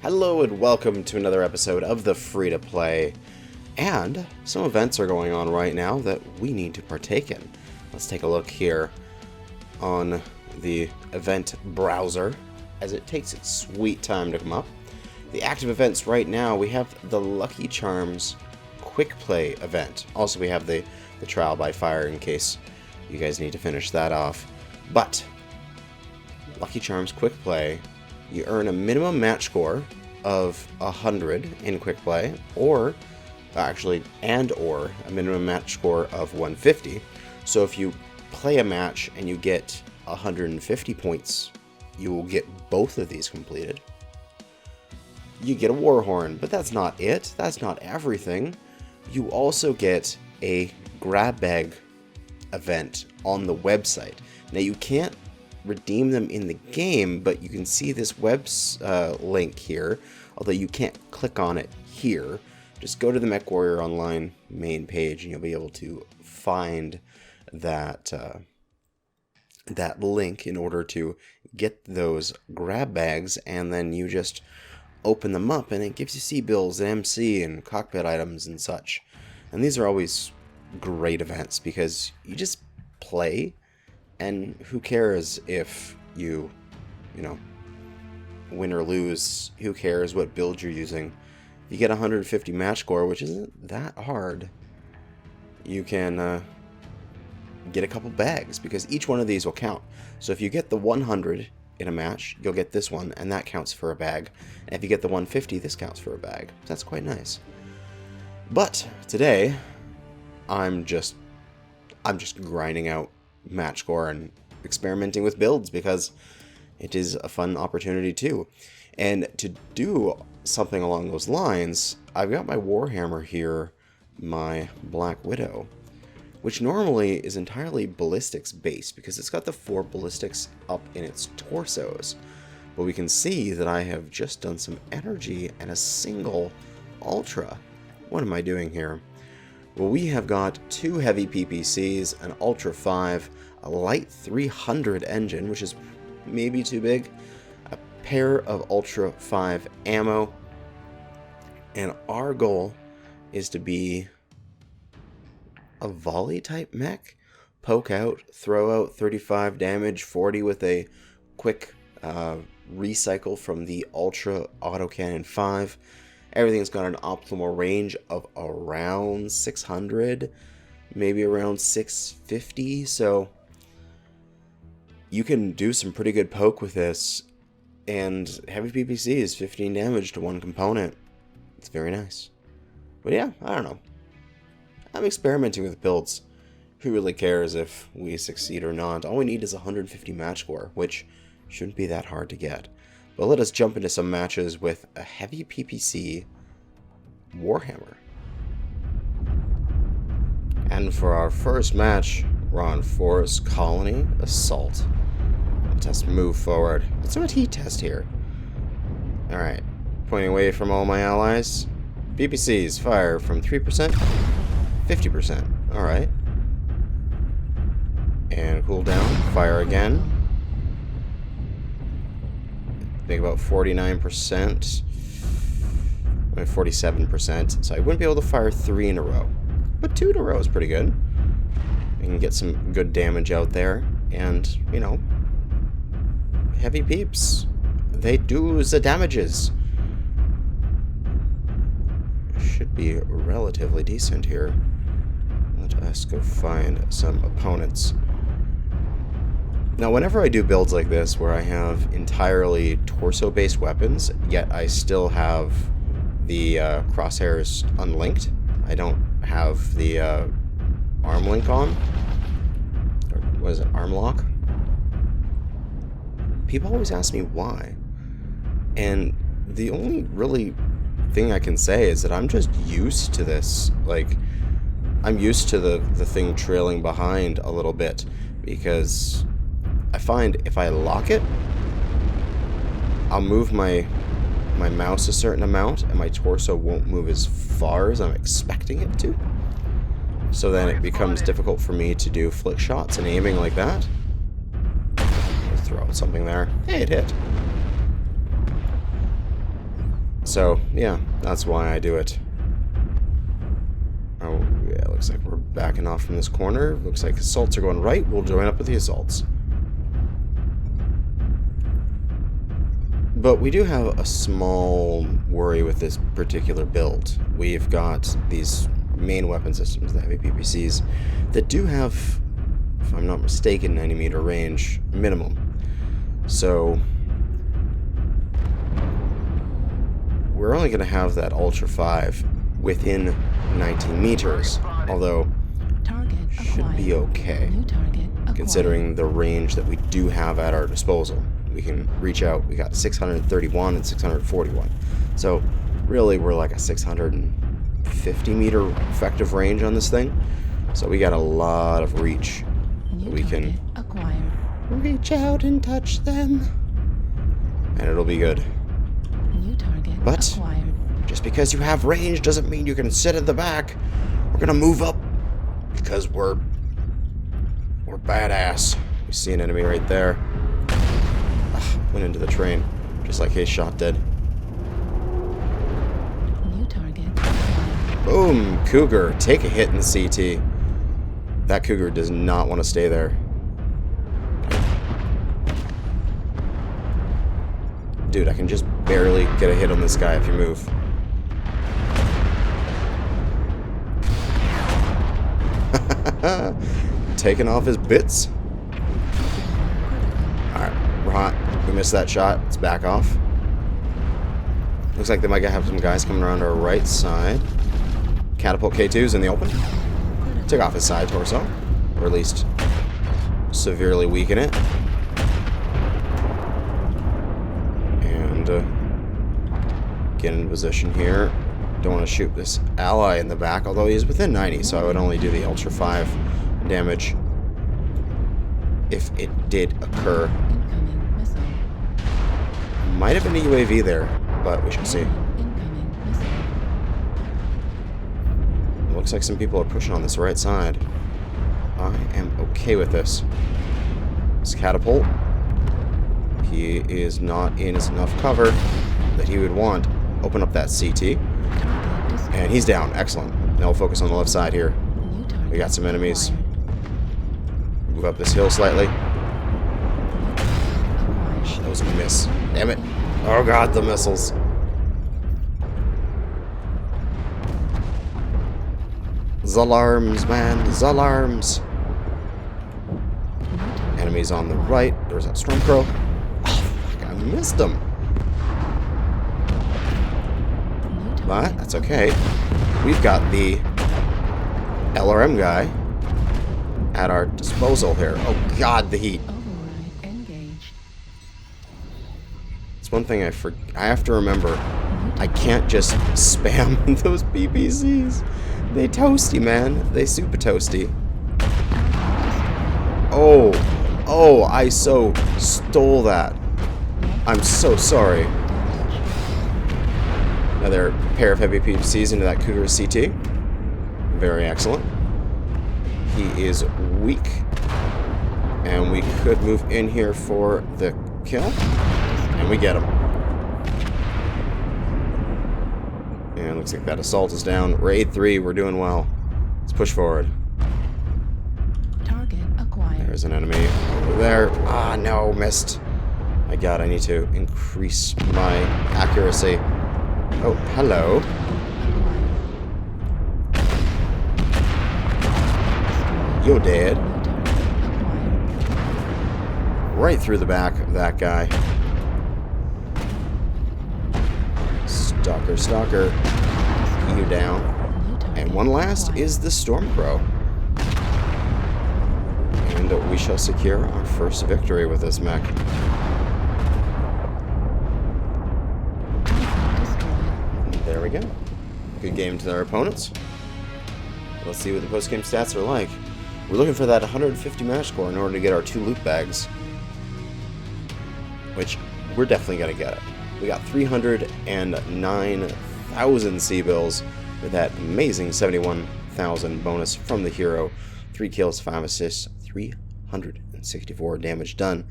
Hello and welcome to another episode of the Free-to-Play, and some events are going on right now that we need to partake in. Let's take a look here on the event browser as it takes its sweet time to come up. The active events right now, we have the Lucky Charms Quick Play event. Also we have the Trial by Fire in case you guys need to finish that off. But Lucky Charms Quick Play, you earn a minimum match score of 100 in Quick Play, or actually, or a minimum match score of 150. So if you play a match and you get 150 points, you will get both of these completed. You get a war horn, but that's not it. That's not everything. You also get a grab bag event on the website. Now you can't redeem them in the game, but you can see this link here, although you can't click on it here. Just go to the MechWarrior Online main page and you'll be able to find that that link in order to get those grab bags, and then you just open them up and it gives you C-bills and MC and cockpit items and such. And these are always great events because you just play. And who cares if you win or lose? Who cares what build you're using? You get 150 match score, which isn't that hard. You can get a couple bags because each one of these will count. So if you get the 100 in a match, you'll get this one, and that counts for a bag. And if you get the 150, this counts for a bag. That's quite nice. But today, I'm just grinding out match score and experimenting with builds because it is a fun opportunity too. And to do something along those lines, I've got my Warhammer here, my Black Widow, which normally is entirely ballistics based because it's got the 4 ballistics up in its torsos. But we can see that I have just done some energy and a single ultra. What am I doing here? Well, we have got 2 heavy PPCs, an Ultra 5, a light 300 engine, which is maybe too big, a pair of Ultra 5 ammo, and our goal is to be a volley type mech. Poke out, throw out 35 damage, 40 with a quick recycle from the Ultra Autocannon 5. Everything's got an optimal range of around 600, maybe around 650, so you can do some pretty good poke with this, and heavy PPC is 15 damage to one component. It's very nice. But yeah, I don't know. I'm experimenting with builds. Who really cares if we succeed or not? All we need is 150 match score, which shouldn't be that hard to get. But let us jump into some matches with a heavy PPC Warhammer. And for our first match, we're on Forest Colony Assault. Let's move forward. Let's do a heat test here. Alright, pointing away from all my allies. PPCs fire from 3%, 50%. Alright. And cool down, fire again. I think about 49%, 47%, so I wouldn't be able to fire 3 in a row, but 2 in a row is pretty good. I can get some good damage out there, and, heavy peeps, they do the damages. Should be relatively decent here. Let us go find some opponents. Now, whenever I do builds like this, where I have entirely torso-based weapons, yet I still have the crosshairs unlinked, I don't have the arm link on, or what is it, arm lock? People always ask me why, and the only really thing I can say is that I'm just used to this. Like, I'm used to the thing trailing behind a little bit, because I find if I lock it, I'll move my mouse a certain amount and my torso won't move as far as I'm expecting it to. So then it becomes difficult for me to do flick shots and aiming like that. I'll throw out something there. Hey, it hit. So, yeah, that's why I do it. Oh, yeah, looks like we're backing off from this corner. Looks like assaults are going right. We'll join up with the assaults. But we do have a small worry with this particular build. We've got these main weapon systems, the heavy PPCs, that do have, if I'm not mistaken, 90 meter range minimum. So we're only going to have that Ultra 5 within 19 meters, although should be okay, considering the range that we do have at our disposal. We can reach out. We got 631 and 641. So really we're like a 650 meter effective range on this thing. So we got a lot of reach that we can reach out and touch them. And it'll be good. But just because you have range doesn't mean you can sit at the back. We're gonna move up because we're badass. We see an enemy right there. Went into the train, just like his shot did. New target. Boom! Cougar, take a hit in the CT. That Cougar does not want to stay there. Dude, I can just barely get a hit on this guy if you move. Taking off his bits. Alright, we're hot. We missed that shot. Let's back off. Looks like they might have some guys coming around our right side. Catapult K2's in the open. Take off his side torso. Or at least severely weaken it. And get in position here. Don't want to shoot this ally in the back, although he's within 90, so I would only do the Ultra 5 damage if it did occur. Might have been a UAV there, but we shall see. Looks like some people are pushing on this right side. I am okay with this. This catapult. He is not in enough cover that he would want. Open up that CT. And he's down. Excellent. Now we'll focus on the left side here. We got some enemies. Move up this hill slightly. That was a miss. Damn it. Oh god, the missiles. Zalarms, man. Zalarms. Enemies on the right. There's that Stormcrow. Oh, fuck. I missed him. But that's okay. We've got the LRM guy at our disposal here. Oh god, the heat. It's one thing I have to remember. I can't just spam those PPCs. They toasty, man. They super toasty. Oh. Oh, I so stole that. I'm so sorry. Another pair of heavy PPCs into that Cougar CT. Very excellent. He is weak. And we could move in here for the kill. And we get him. And looks like that assault is down. Raid 3, we're doing well. Let's push forward. Target acquired. There's an enemy over there. Ah, no, missed. My god, I need to increase my accuracy. Oh, hello. You're dead. Right through the back of that guy. Stalker, stalker. You down. And one last is the Stormcrow. And we shall secure our first victory with this mech. There we go. Good game to our opponents. Let's see what the post-game stats are like. We're looking for that 150 match score in order to get our 2 loot bags. Which, we're definitely going to get it. We got 309,000 C-bills with that amazing 71,000 bonus from the hero. 3 kills, 5 assists, 364 damage done.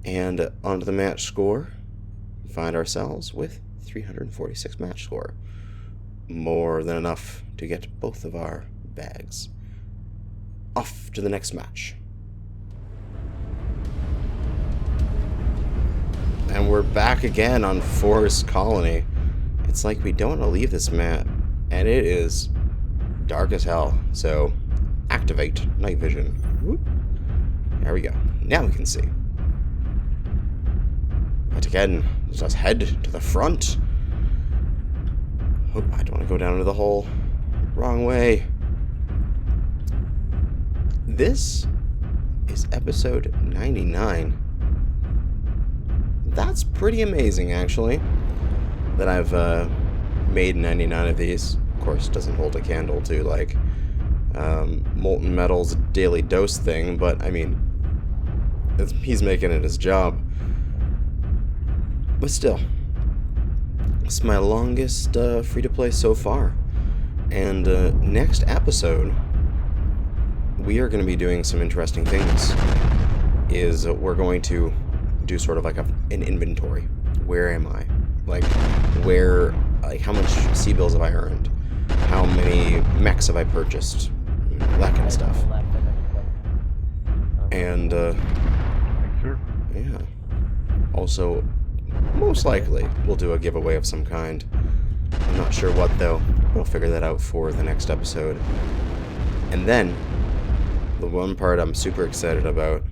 And onto the match score, find ourselves with 346 match score. More than enough to get both of our bags. Off to the next match. And we're back again on Forest Colony. It's like we don't want to leave this map, and it is dark as hell. So, activate night vision. Whoop. There we go. Now we can see. But again, let's head to the front. Oh, I don't want to go down into the hole. Wrong way. This is episode 99. That's pretty amazing, actually, that I've made 99 of these. Of course, doesn't hold a candle to, like, Molten Metal's daily dose thing, but, I mean, he's making it his job. But still, it's my longest free-to-play so far. And next episode, we are going to be doing some interesting things. We're going to do sort of like an inventory. Where am I? Like, how much C-bills have I earned? How many mechs have I purchased? That kind of stuff. And, yeah. Also, most likely, we'll do a giveaway of some kind. I'm not sure what, though. We'll figure that out for the next episode. And then, the one part I'm super excited about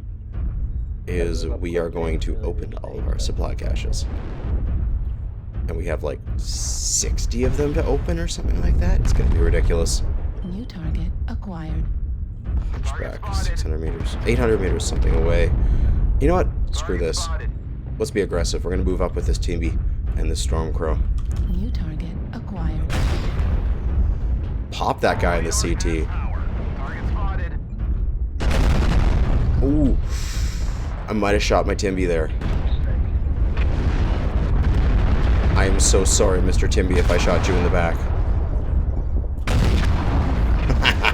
is we are going to open all of our supply caches. And we have like 60 of them to open or something like that. It's going to be ridiculous. New target acquired. Hunchback, 600 meters, 800 meters something away. You know what? Screw this. Let's be aggressive. We're going to move up with this Teamby and this Stormcrow. New target acquired. Pop that guy in the CT. Ooh. I might have shot my Timby there. I am so sorry, Mr. Timby, if I shot you in the back.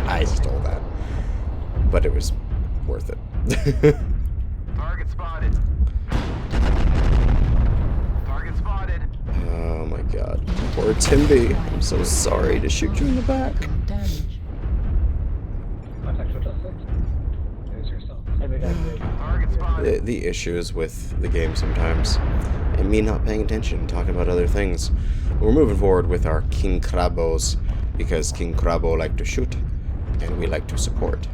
I stole that. But it was worth it. Target spotted. Target spotted. Oh my god. Poor Timby. I'm so sorry to shoot you in the back. Damage. Target spotted. The issues with the game sometimes, and me not paying attention, talking about other things. We're moving forward with our King Crabos, because King Crabo like to shoot, and we like to support.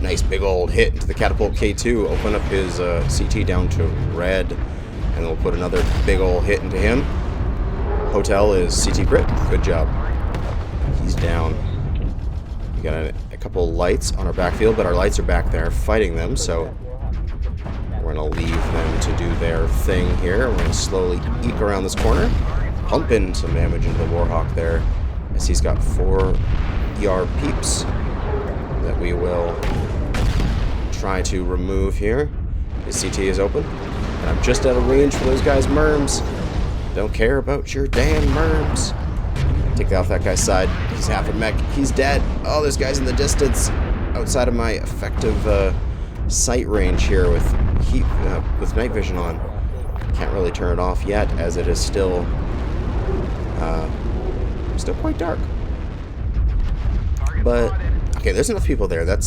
Nice big old hit into the Catapult K2, open up his CT down to red, and we'll put another big old hit into him. Hotel is CT crit, good job. He's down. We got a couple lights on our backfield, but our lights are back there fighting them, so we're going to leave them to do their thing here. We're going to slowly eke around this corner, pump in some damage into the Warhawk there, as he's got 4 ER peeps that we will try to remove here. His CT is open, and I'm just out of range for those guys' merms. Don't care about your damn merms. Take off that guy's side. He's half a mech. He's dead. Oh, there's guys in the distance outside of my effective sight range here with with night vision on. Can't really turn it off yet, as it is still quite dark. But okay, there's enough people there. That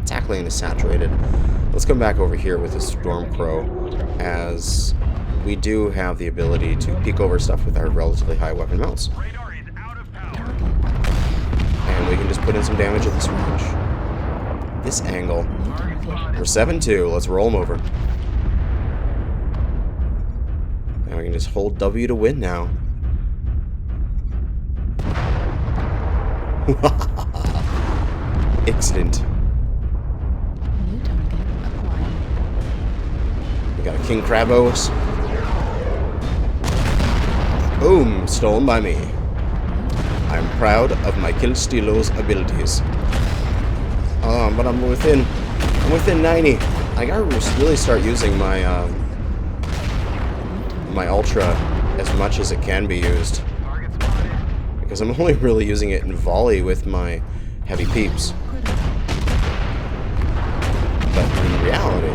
tackling is saturated. Let's come back over here with the Stormcrow, as we do have the ability to peek over stuff with our relatively high weapon mounts. And we can just put in some damage at this range. This angle. We're 7-2. Let's roll them over. And we can just hold W to win now. Excellent. New target acquired. We got a King Crabos. Boom! Stolen by me. I'm proud of my Kill Stealo's abilities. But I'm within 90. I gotta really start using my my Ultra as much as it can be used, because I'm only really using it in volley with my heavy peeps. But in reality,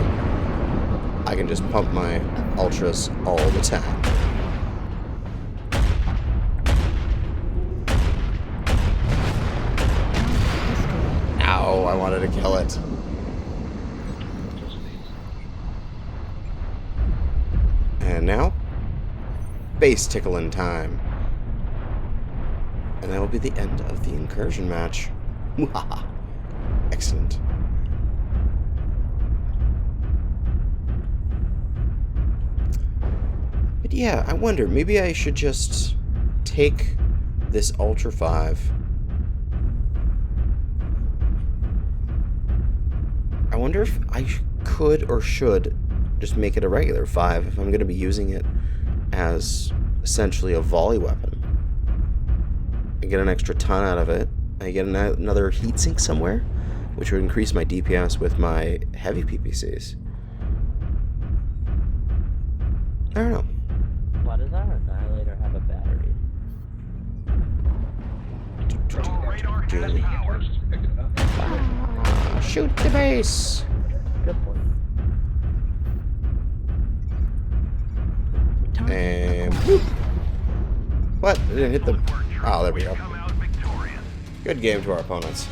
I can just pump my ultras all the time. Ow, I wanted to kill it. And now, base tickling time. And that will be the end of the incursion match. Excellent. But yeah, I wonder, maybe I should just take this Ultra 5. I wonder if I could or should just make it a regular 5 if I'm going to be using it as essentially a volley weapon. I get an extra ton out of it. I get another heatsink somewhere, which would increase my DPS with my heavy PPCs. I don't know. Why does our Annihilator have a battery? Radar has power. Shoot the base! Good point. And whoop. What? I didn't hit the... Oh, there we go. Come out victorious. Good game to our opponents.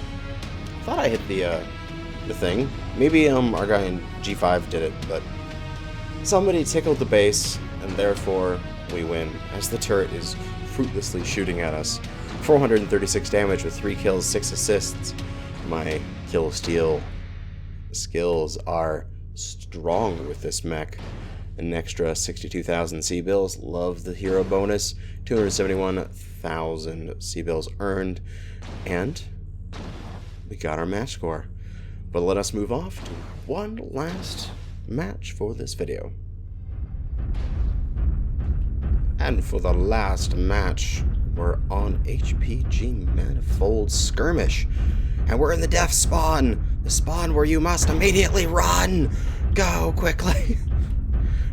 Thought I hit the thing. Maybe our guy in G5 did it, but somebody tickled the base, and therefore we win, as the turret is fruitlessly shooting at us. 436 damage with 3 kills, 6 assists. My kill steal skills are strong with this mech. An extra 62,000 C-bills. Love the hero bonus. 271,000 C-bills earned. And we got our match score. But let us move off to one last match for this video. And for the last match, we're on HPG Manifold Skirmish. And we're in the death spawn. The spawn where you must immediately run. Go quickly.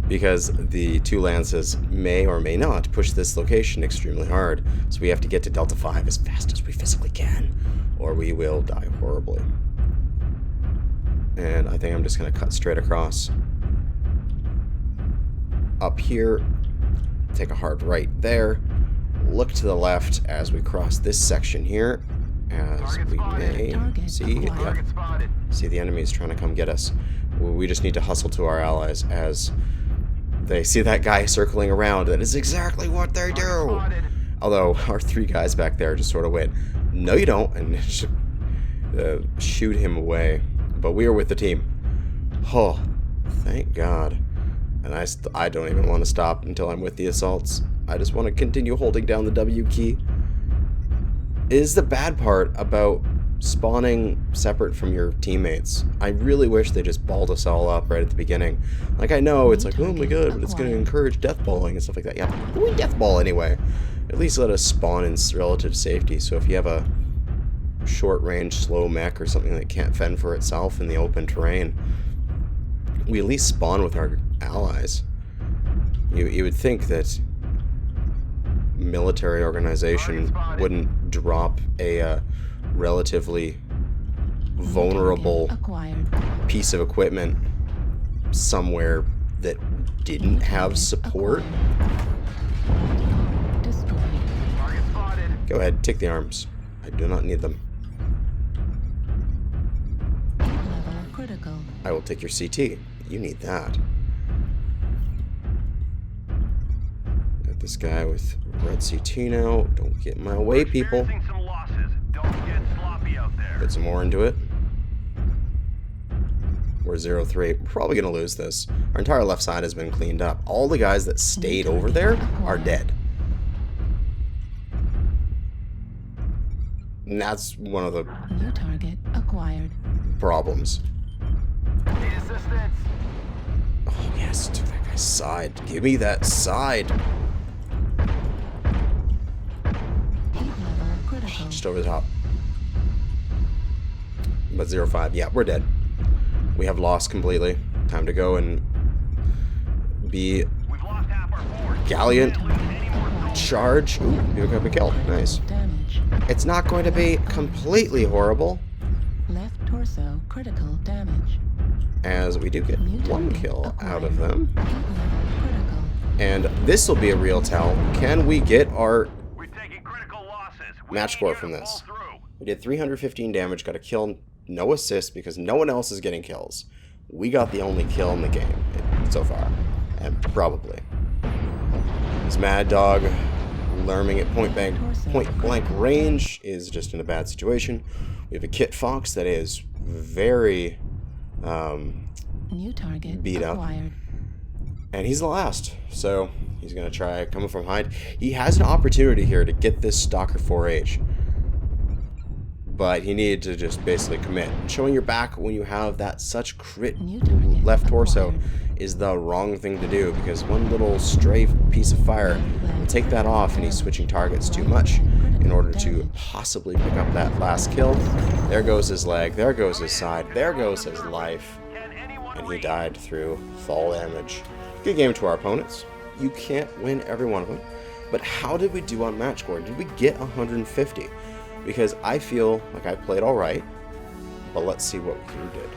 Because the 2 lances may or may not push this location extremely hard. So we have to get to Delta 5 as fast as we physically can, or we will die horribly. And I think I'm just going to cut straight across. Up here, take a hard right there. Look to the left as we cross this section here. As we may see, see the enemies trying to come get us. We just need to hustle to our allies as they see that guy circling around. That is exactly what they do. Although our 3 guys back there just sort of went, no you don't, and shoot him away. But we are with the team. Oh, thank God. And I don't even want to stop until I'm with the assaults. I just want to continue holding down the W key. It is the bad part about spawning separate from your teammates. I really wish they just balled us all up right at the beginning. Like, I know it's like, oh my god, but it's going to encourage deathballing and stuff like that. Yeah, but we deathball anyway. At least let us spawn in relative safety. So if you have a short-range slow mech or something that can't fend for itself in the open terrain, we at least spawn with our allies. You would think that military organization wouldn't drop a relatively vulnerable piece of equipment somewhere that didn't have support. Go ahead, take the arms. I do not need them. I will take your CT. You need that. Got this guy with red CT now. Don't get in my way, people. Put some more into it. We're 0-3. We're probably going to lose this. Our entire left side has been cleaned up. All the guys that stayed over there are dead. And that's one of the New target acquired. problems. Need assistance. Oh, yes. To that guy's side. Give me that side. Heat level critical. Just over the top. But 0-5. Yeah, we're dead. We have lost completely. Time to go and be We've lost half our force. gallant. Charge. Ooh, you're going to be killed. Nice. Damage. It's not going to be completely horrible. Left torso critical damage. as we do get New one target kill out of acquired. them. Heat level critical. And this will be a real tell. Can we get our We've taken critical losses. We match need score you from to this? pull through. We did 315 damage, got a kill, no assist because no one else is getting kills. We got the only kill in the game so far, and probably. This Mad Dog learning at point blank range is just in a bad situation. We have a Kit Fox that is very New target beat up. acquired. And he's the last, so he's going to try coming from behind. He has an opportunity here to get this Stalker 4H, but he needed to just basically commit. Showing your back when you have that such crit New target left torso acquired. is the wrong thing to do, because one little stray piece of fire will take that off, and he's switching targets too much in order to possibly pick up that last kill. There goes his leg, there goes his side, there goes his life, Can anyone and he read? died through fall damage. Good game to our opponents. You can't win every one of them. But how did we do on match score? Did we get 150? Because I feel like I played alright, but let's see what you did.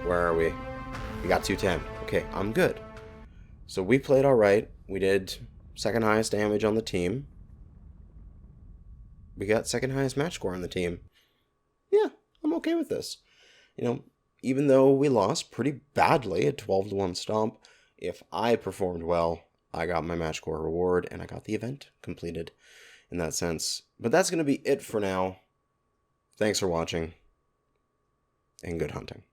Where are we? We got 210. Okay, I'm good. So we played alright. We did second highest damage on the team. We got second highest match score on the team. Yeah, I'm okay with this. You know, even though we lost pretty badly at 12-1 stomp, if I performed well, I got my match score reward, and I got the event completed in that sense. But that's going to be it for now. Thanks for watching, and good hunting.